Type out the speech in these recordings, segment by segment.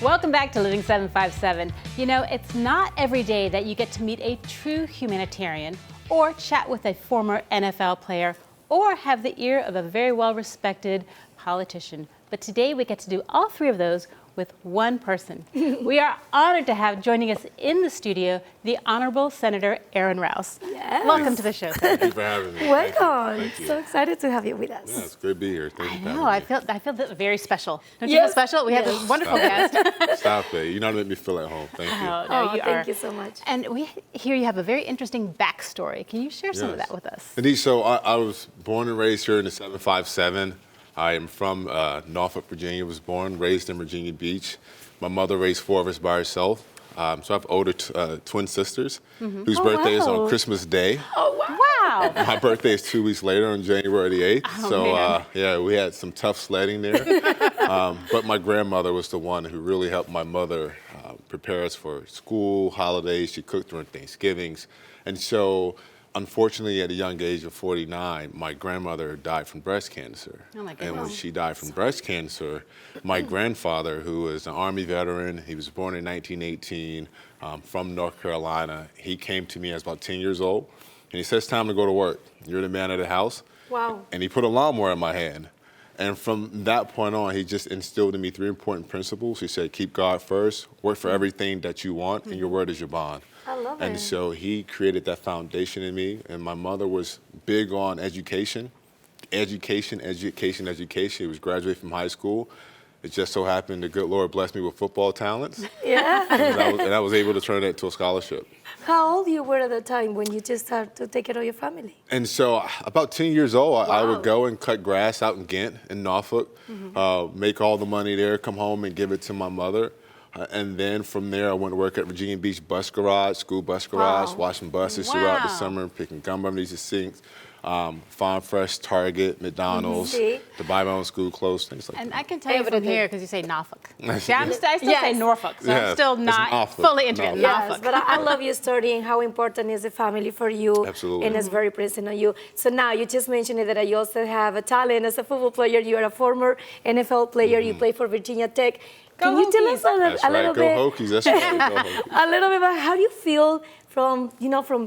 Welcome back to Living 757. You know, it's not every day that you get to meet a true humanitarian or chat with a former NFL player or have the ear of a very well-respected politician. But today we get to do all three of those with one person. We are honored to have joining us in the studio the Honorable Senator Aaron Rouse. Yes. Welcome to the show. Thank you for having me. Welcome. Thank you. So excited to have you with us. Yeah, it's good to be here. Thank you for having me. I feel very special. Don't you Yes. feel special? We have this wonderful guest. Stop it. You know, make me feel at home. Thank you. Oh, no, you thank are. you so much. And we hear you have a very interesting backstory. Can you share some of Yes. that with us? Indeed, so I was born and raised here in the 757. I am from Norfolk, Virginia. Was born, raised in Virginia Beach. My mother raised four of us by herself. So I have older twin sisters whose birthday is on Christmas Day. Oh, wow. Wow. My birthday is 2 weeks later on January the 8th. Oh, so, man. yeah, we had some tough sledding there. But my grandmother was the one who really helped my mother prepare us for school, holidays. She cooked during Thanksgivings. And so, unfortunately, at a young age of 49, my grandmother died from breast cancer. Oh, my And when goodness. she died from breast cancer, my grandfather, who is an Army veteran, he was born in 1918 from North Carolina. He came to me as about 10 years old, and he said, "It's time to go to work. You're the man of the house." Wow. And he put a lawnmower in my hand. And from that point on, he just instilled in me three important principles. He said, keep God first, work for everything that you want, and your word is your bond. I love And it. so he created that foundation in me. And my mother was big on education. Education. He was graduating from high school. It just so happened the good Lord blessed me with football talents. Yeah. and I was able to turn that into a scholarship. How old you were at the time when you just started to take care of your family? And so about 10 years old, I Wow. would go and cut grass out in Ghent in Norfolk, make all the money there, come home and give it to my mother. And then from there, I went to work at Virginia Beach bus garage, school bus garage, Wow. washing buses throughout the Wow. summer, picking gum underneath the sinks, Farm Fresh, Target, McDonald's, See? to buy my own school clothes, things like And that. I can tell you from Everything. here because you say Norfolk. See, I still Yes. say Norfolk, so I'm Yes, still it's not Norfolk. fully integrated. Norfolk. Yes, Norfolk. but I love your story and how important is the family for you. Absolutely. And it's very present on you. So now you just mentioned that you also have a talent as a football player. You are a former NFL player. You play for Virginia Tech. Can Go you tell Hokies. us That's a right, little go bit? Hokies, that's right, go Hokies. A little bit about how do you feel from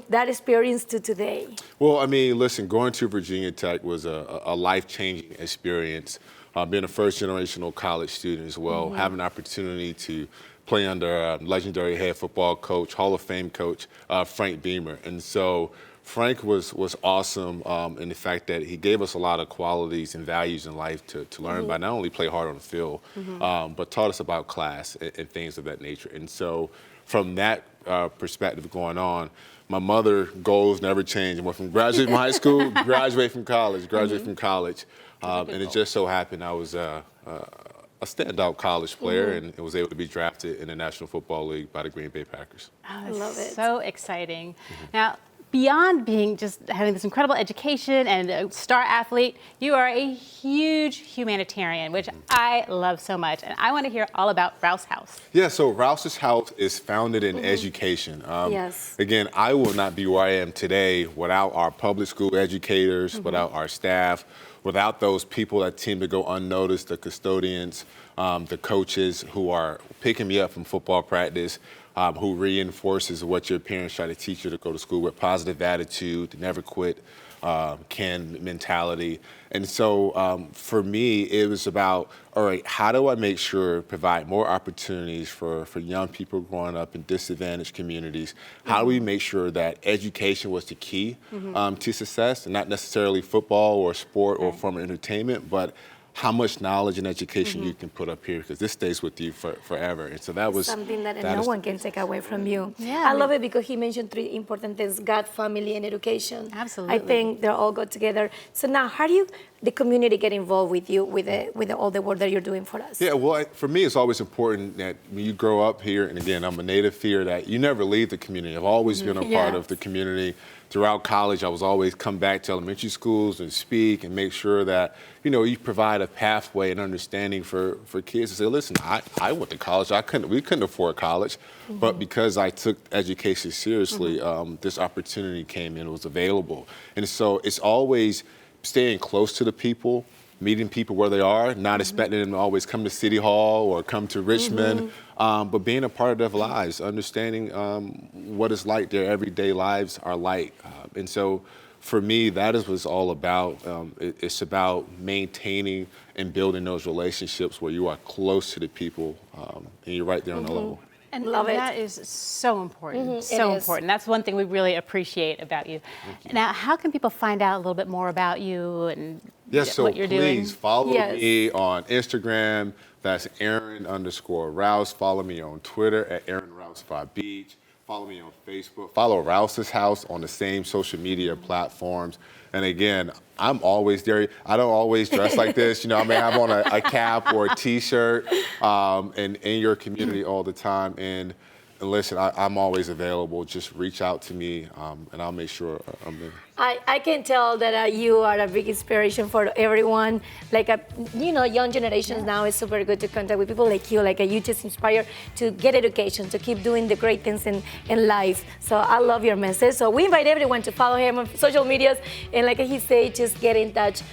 that experience to today? Well, I mean, listen, going to Virginia Tech was a life-changing experience. Being a first-generational college student as well, having an opportunity to play under legendary head football coach, Hall of Fame coach, Frank Beamer. And so Frank was awesome in the fact that he gave us a lot of qualities and values in life to learn by not only play hard on the field, but taught us about class and things of that nature. And so from that perspective going on, my mother goals never changed. I went from graduate from high school, graduate from college, graduate from college. And it just so happened I was a standout college player and was able to be drafted in the National Football League by the Green Bay Packers. Oh, that's Love it. so exciting. Now, beyond being just having this incredible education and a star athlete, you are a huge humanitarian, which I love so much. And I want to hear all about Rouse House. Yeah, so Rouse's House is founded in education. Yes. Again, I will not be where I am today without our public school educators, without our staff, without those people that seem to go unnoticed, the custodians, the coaches who are picking me up from football practice, who reinforces what your parents try to teach you to go to school with: positive attitude, never quit, can mentality. And so for me, it was about, all right, how do I make sure provide more opportunities for young people growing up in disadvantaged communities? How do we make sure that education was the key to success, and not necessarily football or sport or form of entertainment, but how much knowledge and education you can put up here, because this stays with you forever. And so that was Something that that no is- one can take away from you. Yeah, I love it because he mentioned three important things: God, family, and education. Absolutely. I think they're all go together. So now, how do the community get involved with you with all the work that you're doing for us? Yeah, well, for me, it's always important that when you grow up here, and again, I'm a native here, that you never leave the community. I've always been a part of the community. Throughout college, I was always come back to elementary schools and speak and make sure that, you provide a pathway and understanding for kids to say, listen, I went to college. We couldn't afford college, but because I took education seriously, this opportunity came in, it was available. And so it's always staying close to the people, meeting people where they are, not expecting them to always come to City Hall or come to Richmond, but being a part of their lives, understanding what it's like, their everyday lives are like. And so for me, that is what it's all about. It's about maintaining and building those relationships where you are close to the people and you're right there on the level. And Love it. that is so important, It so is. important. That's one thing we really appreciate about you. Now, how can people find out a little bit more about you and Yes, so what you're doing? please follow Yes. me on Instagram. That's Aaron_Rouse. Follow me on Twitter at AaronRouse5Beach. Follow me on Facebook. Follow Rouse's House on the same social media platforms. And again, I'm always there. I don't always dress like this. You know, I may have on a cap or a T-shirt and in your community all the time. And listen, I'm always available. Just reach out to me and I'll make sure I'm there. I can tell that you are a big inspiration for everyone. Like, young generations now is super good to contact with people like you. Like, you just inspire to get education, to keep doing the great things in life. So I love your message. So we invite everyone to follow him on social medias. And like he said, just get in touch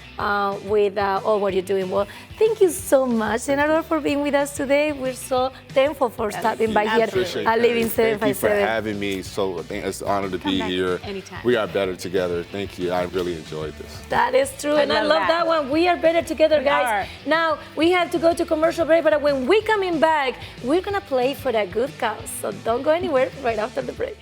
with all what you're doing. Well, thank you so much, Senator, for being with us today. We're so thankful for stopping by here Appreciate at that. Living Thank you for 757. having me. So it's an honor to Come be back here. anytime. We are better together. Thank you. I really enjoyed this. That is true, and I love love that. that one. We are better together, We guys. are. Now, we have to go to commercial break, but when we coming back, we're gonna play for a good cause. So don't go anywhere right after the break.